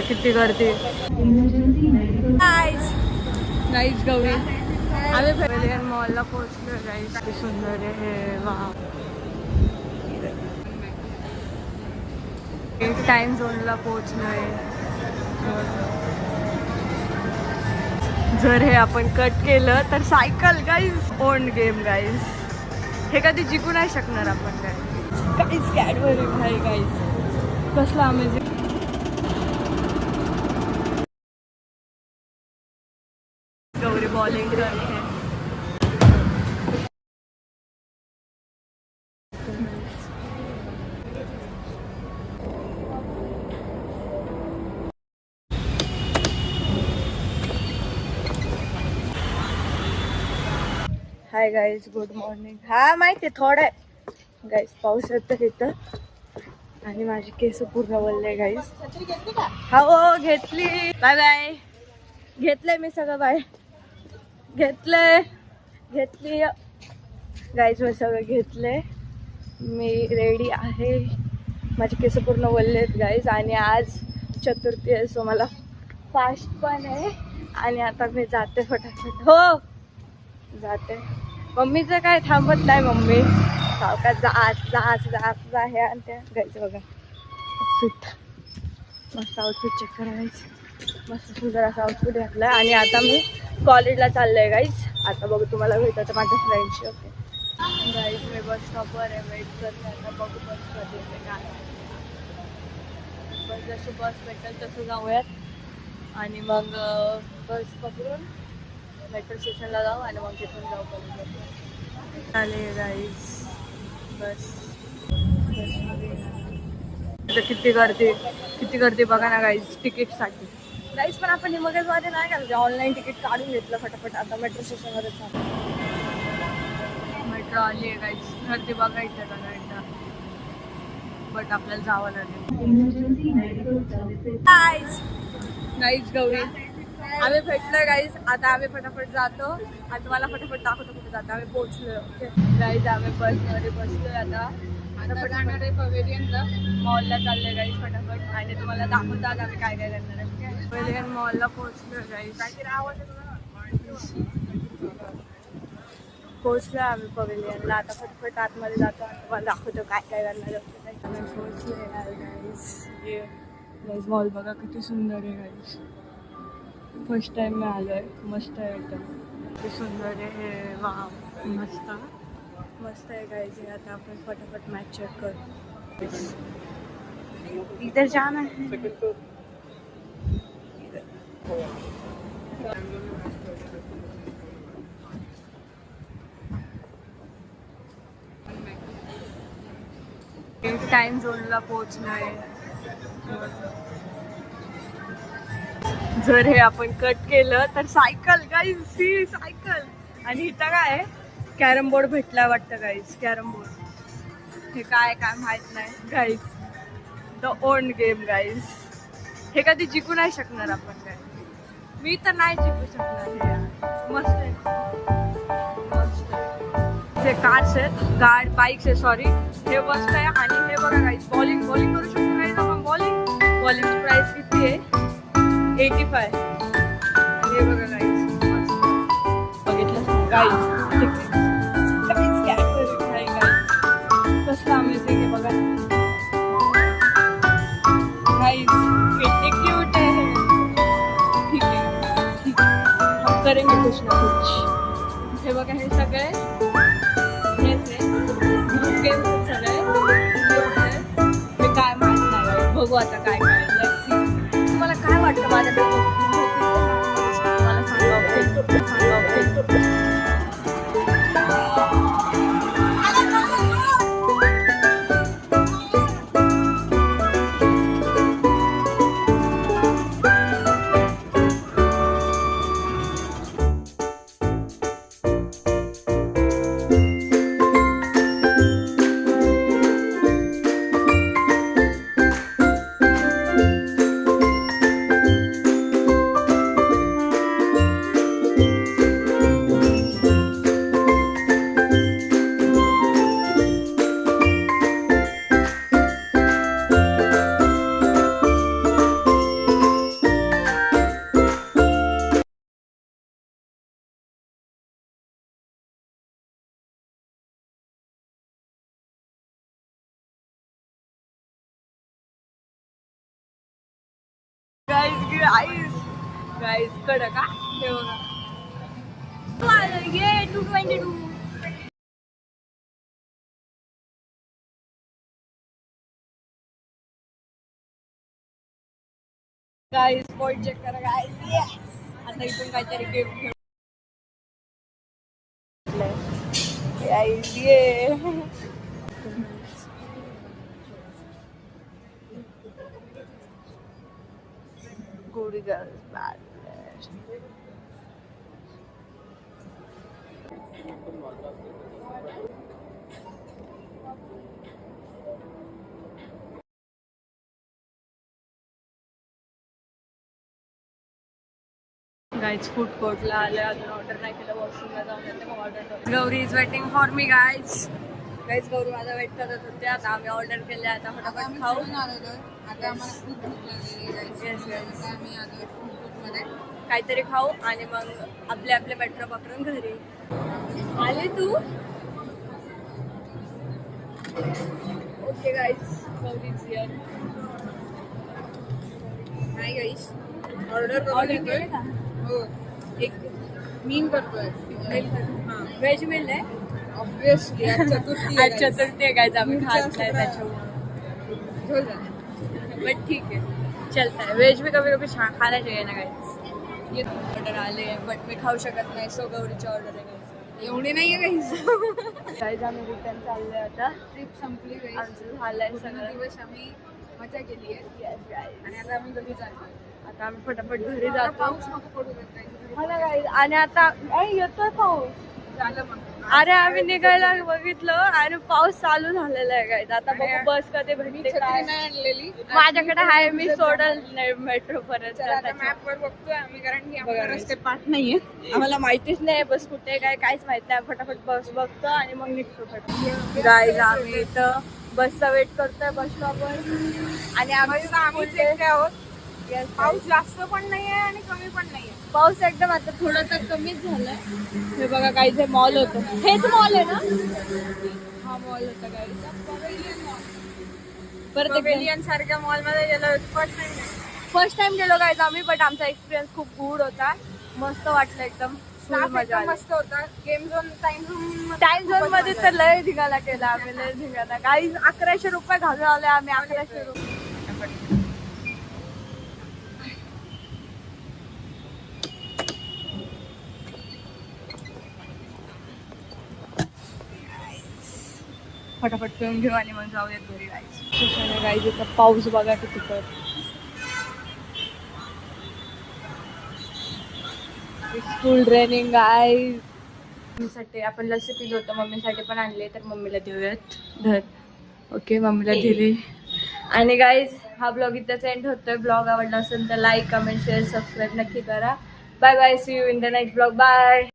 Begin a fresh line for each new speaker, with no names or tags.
किती गर्दी गाईज गौरी आम्ही पवेलियन मॉलला पोहोचलो गाईज. किती सुंदर आहे हे वाव. टाइम झोनला पोहोचलोय. जर हे आपण कट केलं तर cycle guys on game guys. हे कधी जिंकू नाही शकणार आपण. काय गाईज कॅडबरी भाई गाईज कसला अमेझिंग. गौरी बॉलिंग करते. Hi guys good morning. हा माहिती आहे थोडं आहे गाईज. पाऊस येतं तिथं आणि माझी केस पूर्ण वळले गाईज. हा हो घेतली. Bye bye. घेतलंय मी सगळं. बाय घेतली गाईज. मी सगळं घेतलंय. मी रेडी आहे. माझे केस पूर्ण वळलेत गाईज. आणि आज चतुर्थी आहे सो मला फास्ट पण आहे. आणि आता मी जाते फटाफट. हो जाते. मम्मीचं काय थांबत नाही. मम्मी सावकाश जास आहे. आणि त्या गायचं बघा आउटफिट मस्त. आउटफिट चेक करायचं. मस्त सुंदर असं आउटफिट घातलं. आणि आता मी कॉलेजला चाललं आहे गाईज. आता बघू तुम्हाला भेटतं माझ्या फ्रेंडशी. ओके गाईज मी बस स्टॉपवर आहे. वेट करते. आता बघू बस कधी येते काय. बस जशी बस भेटेल तसं जाऊयात. आणि मग बस पकडून मेट्रो स्टेशनला जाऊ. आणि मग तिथून जाऊ कॉलेजला. चालेल गाईज बस. किती गर्दी बघा ना गाईज तिकीटसाठी. गाईज पण आपण इमर्जन्सीमध्ये नाही घालते. ऑनलाईन तिकीट काढून घेतलं फटाफट. आता मेट्रो स्टेशनवरच जाऊ. मेट्रो आली आहे गाईज. गर्दी बघायची आहे एकदा. बट आपल्याला जावं लागेल. गाईज गौरी आम्ही भेटलोय गाईज. आता आम्ही फटाफट जातो. आणि तुम्हाला फटाफट दाखवतो कुठे जातो. आम्ही पोहोचलोय. ओके गाईज आम्ही बसमध्ये बसलोय. आता जाणार आहे पवेलियनला मॉलला चाललोय गाईज फटाफट. आणि तुम्हाला दाखवतात आम्ही काय काय करणार आहे. Pavilion मॉलला पोहोचलोय guys. पोहोचलोय आम्ही पवेलियनला. आता फटाफट आतमध्ये जातो आणि तुम्हाला दाखवतो काय काय करणार आहे. पोहोचलोय गाईज. मॉल बघा किती सुंदर आहे गाईज. फर्स्ट टाइम मी आलो आहे. मस्त आहे एकदम. किती सुंदर आहे हे वाव. मस्त आहे गाईज. आता आपण फटाफट मॅच चेक करू. इधर जाना है. टाइम झोनला पोहोचलोय. जर हे आपण कट केलं तर सायकल गाईज. C cycle. आणि इथं काय कॅरम बोर्ड भेटला वाटतं गाईज. कॅरम बोर्ड हे काय माहित नाही guys. The on game guys. हे कधी जिंकू नाही शकणार आपण. काय मी तर नाही जिंकू शकणार. हे मस्त आहे. मस्त आहे. कार्स आहेत. बाईक्स आहे सॉरी. हे मस्त आहे. आणि हे बघा गाईज बॉलिंग करू शकतो गाईज आपण. बॉलिंगची प्राइस किती आहे 85. हे बघा गाईज बघितलं गाईज. कसलं अमेझिंग आहे बघा गाईज. किती क्यूट आहे. ठीक आहे हम करेंगे कुछ ना कुछ. हे बघा हे सगळे हेच आहे ग्रुप गेम सगळे. हे काय माहित नाही. बघू आता काय काय. तुम्हाला काय वाटतं माझ्या मला सांगा. गाईज कडक का हे बघा ये 222 गाईज स्पॉट चेक करा गाईज आता इथून काहीतरी गिफ्ट घेऊ ये good girls bad guys food कोर्टला आले अजून ऑर्डर नाही केलं वॉशरूमला जाऊन येते मग order Gauri is waiting for me guys Gauri माझा वेट करत होते आता आम्ही ऑर्डर केले आता फटाफट खाऊ
आता आम्हाला खूप भूक लागलेली आहे आम्ही आलो फूड कोर्टमध्ये
काहीतरी खाऊ आणि मग आपले आपले मेट्रो पकडून घरी आले तू ओके गाईज गौरीज हिअर
नाही गाईस ऑर्डर
केले का
हो एक मीन करतोय
व्हेज मिल आहे
ऑब्विसली चतुर्थी
आज चतुर्थी आहे गाईज आम्ही खात नाही त्याच्यामुळे बट ठीक है चलता है वेज भी कभी कभी खाना चाहिए ना गाइस ये ऑर्डर आले बट मी खाऊ शकत नाही सो गौरीचे ऑर्डर आहे
एवढे नाहीये गाईस
गाईज आम्ही रिटर्न चाललोय आता
ट्रिप संपली गाईस
आमचं झालंय
पूर्ण
सगळं
दिवस आम्ही मजा केली आहे
Yes, guys.
आणि आता आम्ही घरी जातो
आता आम्ही फटाफट घरी जातो
पाऊस नको पडू देत गाईस.
हा ना guys. आणि आता येतोय पाऊस
झालं मग
अरे आम्ही निघायला बघितलं आणि पाऊस चालू झालेला आहे गाईज आता बघू बस कधी
मी
भेटते
छत्री
काय
नाही आणलेली
माझ्याकडे आहे मी सोडल नाही मेट्रो पर्यंत
चला आता मॅप वर बघतोय आम्ही कारण की आम्हाला
बघा
रस्ते पाठ नाहीये
आम्हाला माहितीच नाही बस कुठे काय काहीच माहित नाही फटाफट बस बघतो आणि मग निघतो फटाफट गाईज आम्ही इथं बसचा वेट करतोय बस स्टॉपवर आणि
आम्हीच एकटे आहोत पाऊस जास्त पण नाहीये आणि कमी पण नाहीये
पाऊस एकदम आता थोडं तर कमीच झालंय हे बघा काही जे मॉल होतं हेच मॉल आहे ना हा मॉल होता काही परत
पवेलियन सारख्या मॉल मध्ये गेलो
फर्स्ट टाइम गेलो गाईज आम्ही बट आमचा एक्सपिरियन्स खूप गुड होता मस्त वाटलं एकदम full मजा आली.
मस्त होता गेम झोन
टाइम झोन मध्ये तर लय धिंगाणा केला आम्ही लय धिंगाणा काही 1100 रुपये घालून आले आम्ही 1100 रुपये फटाफट पिऊन घेऊ आणि मग जाऊयात घरी गाईज गाईज इथं पाऊस बघा किती पडत स्कूल ट्रेनिंग गाईज मम्मीसाठी आपण लस्सी पिलो होतं मम्मीसाठी पण आणले तर मम्मीला देऊयात धर ओके मम्मीला दिली आणि गाईज हा ब्लॉग इथंच एंड होतोय ब्लॉग आवडला असेल तर लाईक कमेंट शेअर सबस्क्राईब नक्की करा bye bye see you in the next blog bye